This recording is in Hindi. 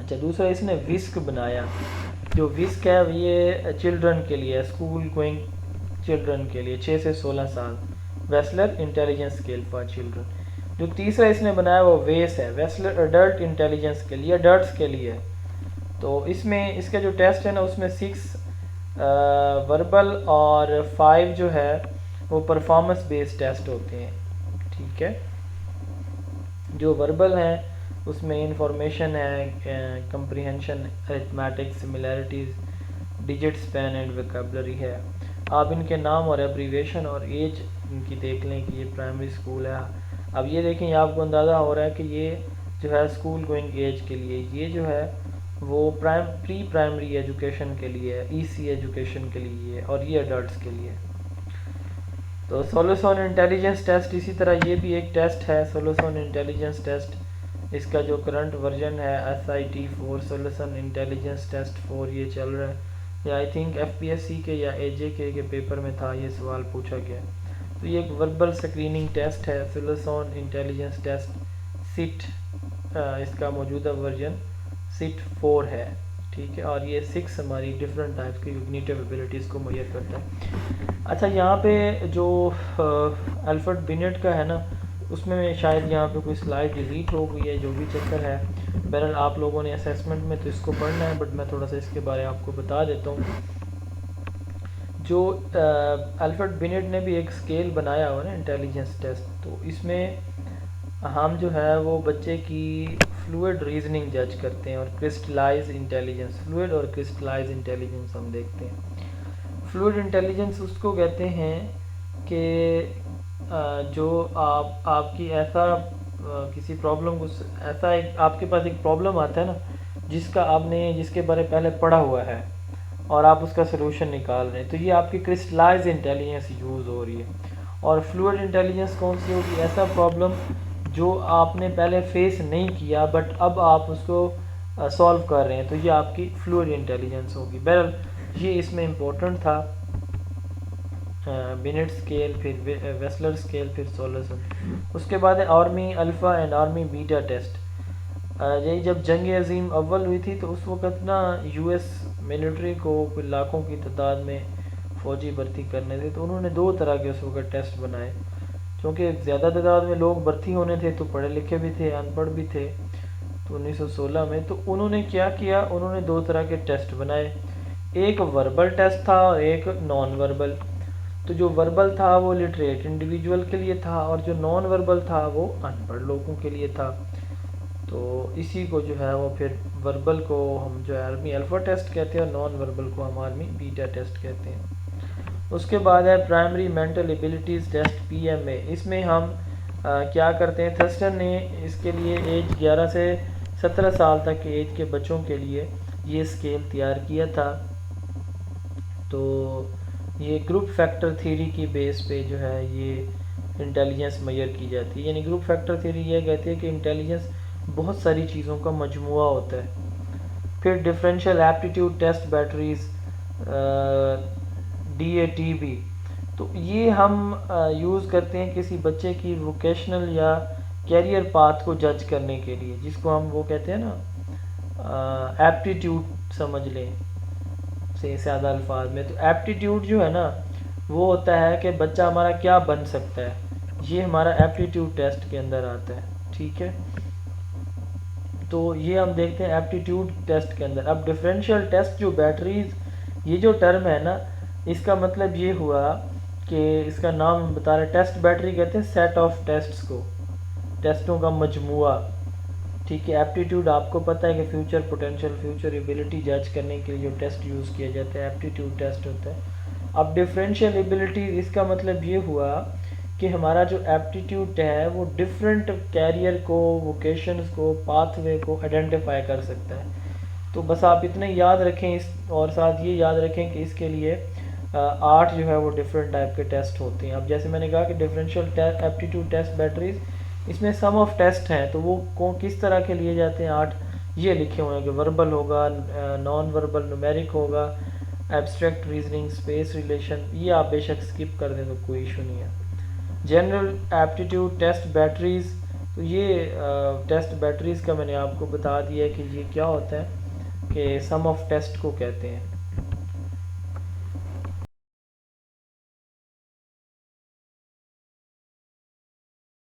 अच्छा, दूसरा इसने विस्क बनाया। जो विस्क है ये चिल्ड्रन के लिए, स्कूल गोइंग चिल्ड्रन के लिए 6 से 16 साल, Wechsler intelligence scale for children. जो तीसरा इसने बनाया वो वेस है, वेस्लर अडल्ट इंटेलिजेंस के लिए, अडल्ट के लिए। तो इसमें इसका जो टेस्ट है ना उसमें 6 वर्बल और 5 जो है वो परफॉर्मेंस बेस्ड टेस्ट होते हैं। ठीक है, जो वर्बल हैं उसमें इंफॉर्मेशन है, comprehension, arithmetic, similarities, digit span and vocabulary है। आप इनके नाम और एब्रीवेशन और एज इनकी देख लें कि ये प्राइमरी स्कूल है। अब ये देखें, आपको अंदाज़ा हो रहा है कि ये जो है स्कूल गोइंग एज के लिए, ये जो है वो प्री प्राइमरी एजुकेशन के लिए है, ईसी एजुकेशन के लिए है, और ये अडल्ट्स के लिए। तो सोलोसॉन इंटेलिजेंस टेस्ट इसी तरह ये भी एक टेस्ट है, सोलोसॉन इंटेलिजेंस टेस्ट। इसका जो करंट वर्जन है SIT4 सोलोसॉन इंटेलिजेंस टेस्ट 4 ये चल रहा है। ये आई थिंक FPSC के या AJK के पेपर में था, ये सवाल पूछा गया। तो ये एक वर्बल स्क्रीनिंग टेस्ट है, सोलोसॉन इंटेलिजेंस टेस्ट सिट, इसका मौजूदा वर्जन SIT4 है। ठीक है, और ये 6 हमारी डिफरेंट टाइप्स की कॉग्निटिव एबिलिटीज़ को मुहैया करता है। अच्छा, यहाँ पे जो अल्फ्रेड बिनेट का है ना, उसमें शायद यहाँ पे कोई स्लाइड डिलीट हो गई है, जो भी चक्कर है। बहरहाल आप लोगों ने असेसमेंट में तो इसको पढ़ना है, बट मैं थोड़ा सा इसके बारे में आपको बता देता हूँ। जो अल्फ्रेड बिनेट ने भी एक स्केल बनाया हुआ ना इंटेलिजेंस टेस्ट, तो इसमें हम जो है वो बच्चे की फ्लूइड रीजनिंग जज करते हैं और क्रिस्टलाइज इंटेलिजेंस, फ्लूइड और क्रिस्टलाइज इंटेलिजेंस हम देखते हैं। फ्लूइड इंटेलिजेंस उसको कहते हैं कि जो आपकी ऐसा किसी प्रॉब्लम को, ऐसा एक आपके पास एक प्रॉब्लम आता है ना जिसके बारे पहले पढ़ा हुआ है और आप उसका सलूशन निकाल रहे हैं, तो ये आपकी क्रिस्टलाइज इंटेलिजेंस यूज़ हो रही है। और फ्लूइड इंटेलिजेंस कौन सी होगी? ऐसा प्रॉब्लम जो आपने पहले फेस नहीं किया बट अब आप उसको सॉल्व कर रहे हैं, तो ये आपकी फ्लूइड इंटेलिजेंस होगी। बहरहाल ये इसमें इम्पोर्टेंट था। बिनेट स्केल, फिर वेस्लर स्केल, फिर सोलोसन। उसके बाद है army alpha and army beta test. यही जब जंग अजीम अव्वल हुई थी तो उस वक़्त ना US मिलिट्री को कुछ लाखों की तादाद में फ़ौजी भर्ती करने थे, तो उन्होंने 2 तरह के उस वक़्त टेस्ट बनाए। क्योंकि ज़्यादा तादाद में लोग भर्ती होने थे तो पढ़े लिखे भी थे, अनपढ़ भी थे। तो 1916 में तो उन्होंने क्या किया, उन्होंने 2 तरह के टेस्ट बनाए। एक वर्बल टेस्ट था और एक नॉन वर्बल। तो जो वर्बल था वो लिटरेट इंडिविजुअल के लिए था और जो नॉन वर्बल था वो अनपढ़ लोगों के लिए था। तो इसी को जो है वो फिर वर्बल को हम जो है आर्मी अल्फ़ा टेस्ट कहते हैं और नॉन वर्बल को हम आर्मी बीटा टेस्ट कहते हैं। उसके बाद है primary mental abilities test PMA। इसमें हम क्या करते हैं, थर्स्टन ने इसके लिए एज 11 से 17 साल तक के एज के बच्चों के लिए ये स्केल तैयार किया था। तो ये ग्रुप फैक्टर थ्योरी की बेस पे जो है ये इंटेलिजेंस मेजर की जाती है। यानी ग्रुप फैक्टर थ्योरी ये कहती है कि इंटेलिजेंस बहुत सारी चीज़ों का मजमुआ होता है। फिर differential aptitude test batteries, DATB, तो ये हम यूज़ करते हैं किसी बच्चे की वोकेशनल या कैरियर पाथ को जज करने के लिए, जिसको हम वो कहते हैं ना एप्टीट्यूड समझ लें से ज़्यादा अल्फाज में। तो एप्टीट्यूड जो है ना वो होता है कि बच्चा हमारा क्या बन सकता है, ये हमारा एप्टीट्यूड टेस्ट के अंदर आता है। ठीक है, तो ये हम देखते हैं एप्टीट्यूड टेस्ट के अंदर। अब डिफरेंशियल टेस्ट जो बैटरीज, ये जो टर्म है ना, इसका मतलब ये हुआ कि इसका नाम बता रहे, टेस्ट बैटरी कहते हैं सेट ऑफ टेस्ट्स को, टेस्टों का मजमुआ। ठीक है, एप्टीट्यूड आपको पता है कि फ्यूचर पोटेंशियल, फ्यूचर एबिलिटी जज करने के लिए जो टेस्ट यूज़ किया जाता है एप्टीट्यूड टेस्ट होता है। अब डिफरेंशियल एबिलिटी, इसका मतलब ये हुआ कि हमारा जो एप्टीट्यूड है वो डिफरेंट कैरियर को, वोकेशंस को, पाथवे को आइडेंटिफाई कर सकता है। तो बस आप इतने याद रखें इस, और साथ ये याद रखें कि इसके लिए 8 जो है वो डिफरेंट टाइप के टेस्ट होते हैं। अब जैसे मैंने कहा कि डिफरेंशियल एप्टीट्यूड टेस्ट बैटरीज, इसमें सम ऑफ टेस्ट हैं, तो वो किस तरह के लिए जाते हैं 8 ये लिखे हुए हैं कि वर्बल होगा, नॉन वर्बल न्यूमेरिक होगा, एब्स्ट्रैक्ट रीजनिंग, स्पेस रिलेशन, ये आप बेशक स्किप कर दें तो कोई इशू नहीं है। जनरल एप्टीट्यूड टेस्ट बैटरीज तो ये टेस्ट बैटरीज़ का मैंने आपको बता दिया कि ये क्या होता है, कि सम ऑफ टेस्ट को कहते हैं।